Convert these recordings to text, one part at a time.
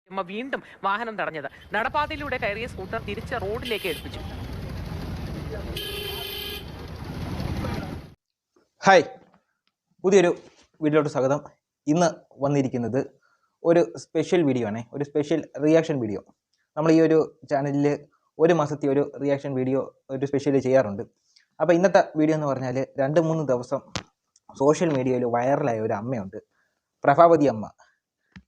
വീണ്ടും വാഹനം തടഞ്ഞത്. നടപ്പാതയിലൂടെ കയറിയ സ്കൂട്ടർ തിരിച്ച് റോഡിലേക്ക് ഏൽപ്പിച്ചു. ഹായ്, പുതിയൊരു വീഡിയോയിലോട്ട് സ്വാഗതം. ഇന്ന് വന്നിരിക്കുന്നത് ഒരു സ്പെഷ്യൽ വീഡിയോ ആണ്, ഒരു സ്പെഷ്യൽ റിയാക്ഷൻ വീഡിയോ. നമ്മൾ ഈ ഒരു ചാനലിൽ ഒരു മാസത്തെ ഒരു റിയാക്ഷൻ വീഡിയോ ഒരു സ്പെഷ്യൽ ചെയ്യാറുണ്ട്. അപ്പോൾ ഇന്നത്തെ വീഡിയോ എന്ന് പറഞ്ഞാൽ 2-3 ദിവസം സോഷ്യൽ മീഡിയയിൽ വൈറലായ ഒരു അമ്മയുണ്ട്, പ്രഭാവതി അമ്മ.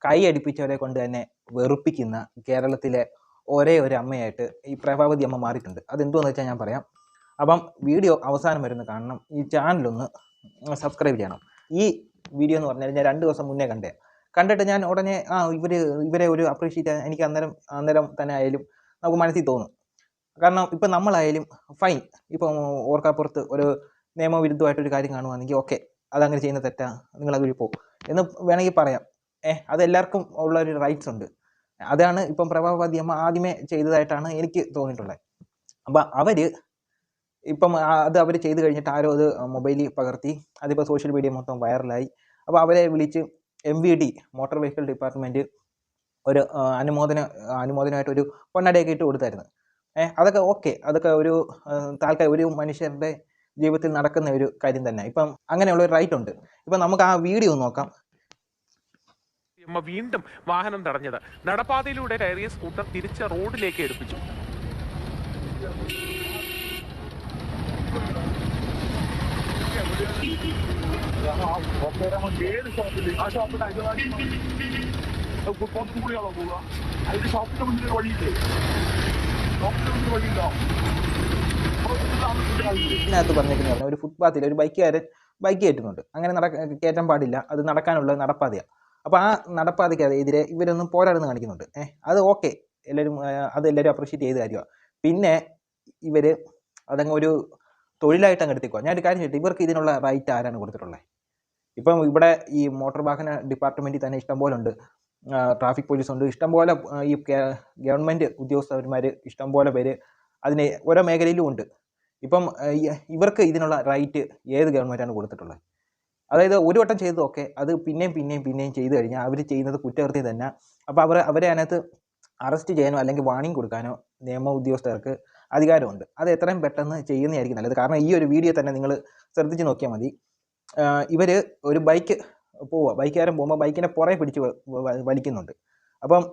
കൈ അടുപ്പിച്ചവരെ കൊണ്ട് തന്നെ വെറുപ്പിക്കുന്ന കേരളത്തിലെ ഒരേ ഒരു അമ്മയായിട്ട് ഈ പ്രഭാവതി അമ്മ മാറിയിട്ടുണ്ട്. അതെന്തുവെന്ന് വെച്ചാൽ ഞാൻ പറയാം. അപ്പം വീഡിയോ അവസാനം വരുന്ന കാണണം. ഈ ചാനലൊന്ന് സബ്സ്ക്രൈബ് ചെയ്യണം. ഈ വീഡിയോ എന്ന് പറഞ്ഞാൽ ഞാൻ 2 ദിവസം മുന്നേ കണ്ടിട്ട് ഞാൻ ഉടനെ ഇവരെ ഒരു അപ്രീഷിയേറ്റ് എനിക്ക് അന്നേരം തന്നെ ആയാലും നമുക്ക് മനസ്സിൽ തോന്നും. കാരണം ഇപ്പം നമ്മളായാലും ഫൈൻ, ഇപ്പം ഓർക്കാപ്പുറത്ത് ഒരു നിയമവിരുദ്ധമായിട്ടൊരു കാര്യം കാണുവാണെങ്കിൽ ഓക്കെ, അതങ്ങനെ ചെയ്യുന്ന തെറ്റാ, നിങ്ങളത് പോകും എന്ന് വേണമെങ്കിൽ പറയാം. അതെല്ലാവർക്കും ഉള്ളൊരു റൈറ്റ്സ് ഉണ്ട്. അതാണ് ഇപ്പം പ്രഭാവതി അമ്മ ആദ്യമേ ചെയ്തതായിട്ടാണ് എനിക്ക് തോന്നിയിട്ടുള്ളത്. അപ്പം അവർ ചെയ്ത് കഴിഞ്ഞിട്ട് ആരോ അത് മൊബൈലിൽ പകർത്തി, അതിപ്പോൾ സോഷ്യൽ മീഡിയ മൊത്തം വൈറലായി. അപ്പോൾ അവരെ വിളിച്ച് MVD മോട്ടോർ വെഹിക്കിൾ ഡിപ്പാർട്ട്മെൻറ്റ് ഒരു അനുമോദനമായിട്ട് ഒരു പൊന്നടയൊക്കെ ഇട്ട് കൊടുത്തായിരുന്നു. അതൊക്കെ ഓക്കെ, അതൊക്കെ ഒരു താൽക്കാലിക ഒരു മനുഷ്യരുടെ ജീവിതത്തിൽ നടക്കുന്ന ഒരു കാര്യം തന്നെ. ഇപ്പം അങ്ങനെയുള്ള ഒരു റൈറ്റ് ഉണ്ട്. ഇപ്പം നമുക്ക് ആ വീഡിയോ നോക്കാം. വീണ്ടും വാഹനം തടഞ്ഞത്. നടപ്പാതയിലൂടെ കയറിയ സ്കൂട്ടർ തിരിച്ച് റോഡിലേക്ക് ഏൽപ്പിച്ചു. ഇതിനകത്ത് പറഞ്ഞേക്കുന്ന ഒരു ഫുട്പാത്തിൽ ഒരു ബൈക്ക് കയറ്റുന്നുണ്ട്. അങ്ങനെ കയറ്റാൻ പാടില്ല, അത് നടക്കാനുള്ള നടപ്പാതയാണ്. അപ്പോൾ ആ നടപ്പാതയ്ക്കെതിരെ ഇവരൊന്നും പോരാടുന്ന കാണിക്കുന്നുണ്ട്. അത് ഓക്കെ, എല്ലാവരും അപ്രീഷിയേറ്റ് ചെയ്ത കാര്യമാണ്. പിന്നെ ഇവർ അതങ്ങ് ഒരു തൊഴിലായിട്ട് അങ്ങ് എടുത്തേക്കുക. ഞാനൊരു കാര്യം ചോദിച്ചു, ഇവർക്ക് ഇതിനുള്ള റൈറ്റ് ആരാണ് കൊടുത്തിട്ടുള്ളത്? ഇപ്പം ഇവിടെ ഈ മോട്ടോർ വാഹന ഡിപ്പാർട്ട്മെൻറ്റിൽ തന്നെ ഇഷ്ടംപോലെ ഉണ്ട്, ട്രാഫിക് പോലീസ് ഉണ്ട്, ഇഷ്ടംപോലെ ഈ ഗവൺമെൻറ് ഉദ്യോഗസ്ഥന്മാർ ഇഷ്ടംപോലെ പേര് അതിന് ഓരോ മേഖലയിലും ഉണ്ട്. ഇപ്പം ഇവർക്ക് ഇതിനുള്ള റൈറ്റ് ഏത് ഗവൺമെൻറ്റാണ് കൊടുത്തിട്ടുള്ളത്? അതായത് ഒരു വട്ടം ചെയ്തതൊക്കെ അത് പിന്നെയും ചെയ്തു കഴിഞ്ഞാൽ അവർ ചെയ്യുന്നത് കുറ്റകൃത്യം തന്നെ. അപ്പോൾ അവരെ അതിനകത്ത് അറസ്റ്റ് ചെയ്യാനോ അല്ലെങ്കിൽ വാണിംഗ് കൊടുക്കാനോ നിയമ ഉദ്യോഗസ്ഥർക്ക് അധികാരമുണ്ട്. അത് എത്രയും പെട്ടെന്ന് ചെയ്യുന്നതായിരിക്കും നല്ലത്. കാരണം ഈ ഒരു വീഡിയോ തന്നെ നിങ്ങൾ ശ്രദ്ധിച്ച് നോക്കിയാൽ മതി. ഇവർ ഒരു ബൈക്കുകാരൻ പോകുമ്പോൾ ബൈക്കിൻ്റെ പുറകെ പിടിച്ച് വലിക്കുന്നുണ്ട്. അപ്പം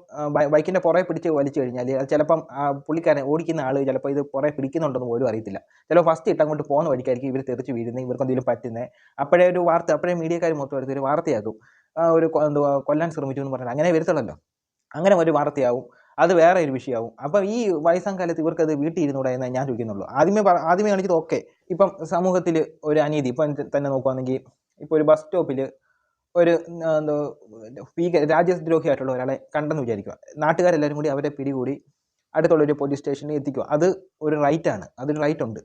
ബൈക്കിൻ്റെ പുറകെ പിടിച്ച് വലിച്ചു കഴിഞ്ഞാൽ അത് ചിലപ്പം പുള്ളിക്കാരൻ ഓടിക്കുന്ന ആൾ ചിലപ്പോൾ ഇത് പുറകെ പിടിക്കുന്നുണ്ടെന്ന് പോലും അറിയത്തില്ല. ചിലപ്പോൾ ഫസ്റ്റ് അങ്ങോട്ട് പോകുന്ന വഴിക്കായിരിക്കും ഇവർ തെറിച്ച് വീഴുന്നത്, ഇവർക്ക് എന്തെങ്കിലും പറ്റുന്നത്. അപ്പോഴേ മീഡിയക്കാർ മൊത്തം എടുത്തൊരു വാർത്തയാക്കും. കൊല്ലാൻ ശ്രമിച്ചു എന്ന് പറഞ്ഞാൽ അങ്ങനെ വരുത്തുള്ളല്ലോ, അങ്ങനെ ഒരു വാർത്തയാവും, അത് വേറെ ഒരു വിഷയമാവും. അപ്പം ഈ വയസ്സാം കാലത്ത് ഇവർക്ക് അത് വീട്ടിൽ ഇരുന്നൂടെ എന്ന് ഞാൻ ചോദിക്കുന്നുള്ളൂ. ആദ്യമേ കാണിച്ചത് ഓക്കെ. ഇപ്പം സമൂഹത്തിൽ ഒരു അനീതി ഇപ്പം തന്നെ നോക്കുകയാണെങ്കിൽ, ഇപ്പോൾ ഒരു ബസ് സ്റ്റോപ്പിൽ ഒരു രാജ്യദ്രോഹിയായിട്ടുള്ള ഒരാളെ കണ്ടെന്ന് വിചാരിക്കുക. നാട്ടുകാരെല്ലാവരും കൂടി അവരെ പിടികൂടി അടുത്തുള്ളൊരു പോലീസ് സ്റ്റേഷനിൽ എത്തിക്കുക. അത് ഒരു റൈറ്റാണ്, അതൊരു റൈറ്റ് ഉണ്ട്.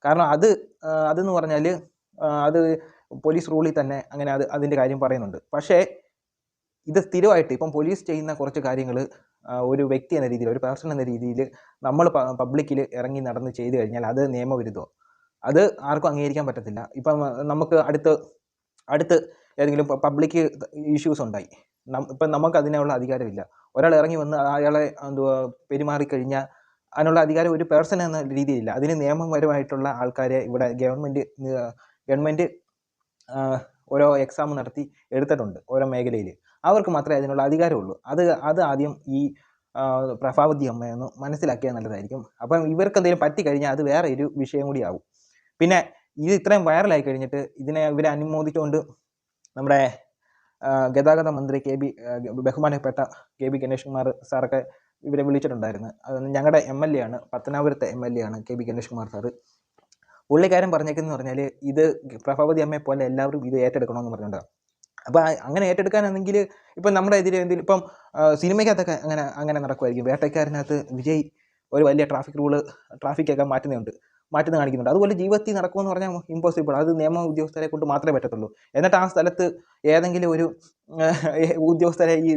കാരണം അതെന്ന് പറഞ്ഞാൽ അത് പോലീസ് റൂളിൽ തന്നെ അങ്ങനെ അതിൻ്റെ കാര്യം പറയുന്നുണ്ട്. പക്ഷേ ഇത് സ്ഥിരമായിട്ട് ഇപ്പം പോലീസ് ചെയ്യുന്ന കുറച്ച് കാര്യങ്ങൾ ഒരു വ്യക്തി എന്ന രീതിയിൽ, ഒരു പേഴ്സൺ എന്ന രീതിയിൽ നമ്മൾ പബ്ലിക്കിൽ ഇറങ്ങി നടന്ന് ചെയ്തു കഴിഞ്ഞാൽ അത് നിയമവിരുദ്ധമാണ്. അത് ആർക്കും അംഗീകരിക്കാൻ പറ്റത്തില്ല. ഇപ്പം നമുക്ക് അടുത്ത് ഏതെങ്കിലും പബ്ലിക് ഇഷ്യൂസ് ഉണ്ടായി, ഇപ്പം നമുക്ക് അതിനുള്ള അധികാരമില്ല. ഒരാൾ ഇറങ്ങി വന്ന് അയാളെ പെരുമാറിക്കഴിഞ്ഞാൽ അതിനുള്ള അധികാരം ഒരു പേഴ്സൺ എന്ന രീതിയിലില്ല. അതിന് നിയമപരമായിട്ടുള്ള ആൾക്കാരെ ഇവിടെ ഗവൺമെൻറ് ഓരോ എക്സാം നടത്തി എടുത്തിട്ടുണ്ട് ഓരോ മേഖലയിൽ. അവർക്ക് മാത്രമേ അതിനുള്ള അധികാരമുള്ളൂ. അത് ആദ്യം ഈ പ്രഭാവതി അമ്മയൊന്ന് മനസ്സിലാക്കിയാൽ നല്ലതായിരിക്കും. അപ്പം ഇവർക്ക് എന്തെങ്കിലും പറ്റിക്കഴിഞ്ഞാൽ അത് വേറെ ഒരു വിഷയം കൂടി ആവും. പിന്നെ ഇത് ഇത്രയും വൈറലായി കഴിഞ്ഞിട്ട് ഇവരെ അനുമോദിച്ചുകൊണ്ട് നമ്മുടെ ഗതാഗത മന്ത്രി ബഹുമാനപ്പെട്ട KB ഗണേഷ് കുമാർ സാറൊക്കെ ഇവരെ വിളിച്ചിട്ടുണ്ടായിരുന്നു. ഞങ്ങളുടെ MLA ആണ്, പത്തനാപുരത്തെ MLA ആണ് KB ഗണേഷ് കുമാർ സാറ്. പുള്ളിക്കാരൻ പറഞ്ഞേക്കെന്ന് പറഞ്ഞാൽ ഇത് പ്രഭാവതി അമ്മയെ പോലെ എല്ലാവരും ഇത് ഏറ്റെടുക്കണമെന്ന് പറഞ്ഞിട്ടുണ്ടാകും. അപ്പോൾ അങ്ങനെ ഏറ്റെടുക്കാനാണെങ്കിൽ ഇപ്പം നമ്മുടെ എതിരെ എന്തെങ്കിലും ഇപ്പം സിനിമയ്ക്കകത്തൊക്കെ അങ്ങനെ നടക്കുമായിരിക്കും. വേട്ടക്കാരനകത്ത് വിജയ് ഒരു വലിയ ട്രാഫിക്കൊക്കെ മാറ്റുന്ന കാണിക്കുന്നുണ്ട്. അതുപോലെ ജീവിതത്തിൽ നടക്കുമെന്ന് പറഞ്ഞാൽ ഇമ്പോസിബിൾ. അത് നിയമ ഉദ്യോഗസ്ഥരെ കൊണ്ട് മാത്രമേ പറ്റത്തുള്ളൂ. എന്നിട്ട് ആ സ്ഥലത്ത് ഏതെങ്കിലും ഒരു ഉദ്യോഗസ്ഥരെ ഈ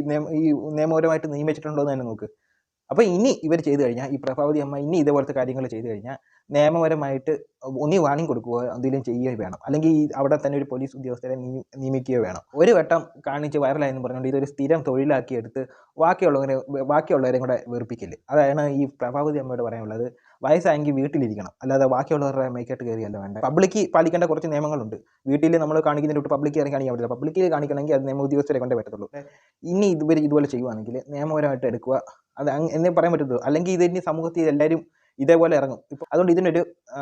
നിയമപരമായിട്ട് നിയമിച്ചിട്ടുണ്ടോ എന്ന് തന്നെ നോക്ക്. അപ്പോൾ ഇനി ഇവർ ചെയ്തു കഴിഞ്ഞാൽ, ഈ പ്രഭാവതി അമ്മ ഇനി ഇതേപോലത്തെ കാര്യങ്ങൾ ചെയ്തു കഴിഞ്ഞാൽ നിയമപരമായിട്ട് ഒന്നി വാണിംഗ് കൊടുക്കുകയോ എന്തെങ്കിലും ചെയ്യുകയോ വേണം. അല്ലെങ്കിൽ ഈ അവിടെ തന്നെ ഒരു പോലീസ് ഉദ്യോഗസ്ഥരെ നിയമിക്കുകയോ വേണം. ഒരു വട്ടം കാണിച്ച് വൈറലായെന്ന് പറഞ്ഞുകൊണ്ട് ഇതൊരു സ്ഥിരം തൊഴിലാക്കി എടുത്ത് ബാക്കിയുള്ളവരെയും കൂടെ വെറുപ്പിക്കില്ലേ. അതാണ് ഈ പ്രഭാവതി അമ്മയോട് പറയാനുള്ളത്. വയസ്സായെങ്കിൽ വീട്ടിലിരിക്കണം, അല്ലാതെ ബാക്കിയുള്ളവരുടെ മേക്കട്ട് കയറിയല്ല വേണ്ട. പബ്ലിക്ക് പാലിക്കേണ്ട കുറച്ച് നിയമങ്ങളുണ്ട്. വീട്ടിൽ നമ്മൾ കാണിക്കുന്നതിന് തൊട്ട് പബ്ലിക്ക് ഇറങ്ങി കാണിക്കാൻ പറ്റില്ല. പബ്ലിക്കിൽ കാണിക്കണമെങ്കിൽ അത് നിയമ ഉദ്യോഗസ്ഥരെ കൊണ്ടേ പറ്റത്തുള്ളൂ. ഇനി ഇതുപോലെ ചെയ്യുവാണെങ്കിൽ നിയമപരമായിട്ട് എടുക്കുക, അത് എന്നേ പറയാൻ പറ്റത്തുള്ളൂ. അല്ലെങ്കിൽ ഇതിന് സമൂഹത്തിൽ എല്ലാവരും ഇതേപോലെ ഇറങ്ങും. ഇപ്പോൾ അതുകൊണ്ട് ഇതിനൊരു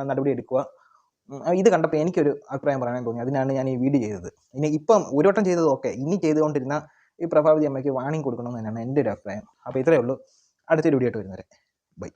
നടപടി എടുക്കുക. ഇത് കണ്ടപ്പോൾ എനിക്കൊരു അഭിപ്രായം പറയാൻ തോന്നി. അതിനാണ് ഞാൻ ഈ വീഡിയോ ചെയ്തത്. ഇപ്പം ഒരു വട്ടം ചെയ്തത് ഓക്കെ, ഇനി ചെയ്തുകൊണ്ടിരുന്ന ഈ പ്രഭാവതി അമ്മയ്ക്ക് വാണിംഗ് കൊടുക്കണമെന്ന് തന്നെയാണ് എൻ്റെ ഒരു അഭിപ്രായം. അപ്പോൾ ഇത്രയേ ഉള്ളൂ. അടുത്തൊരു വീഡിയോ ആയിട്ട് വരുന്നവരെ ബൈ.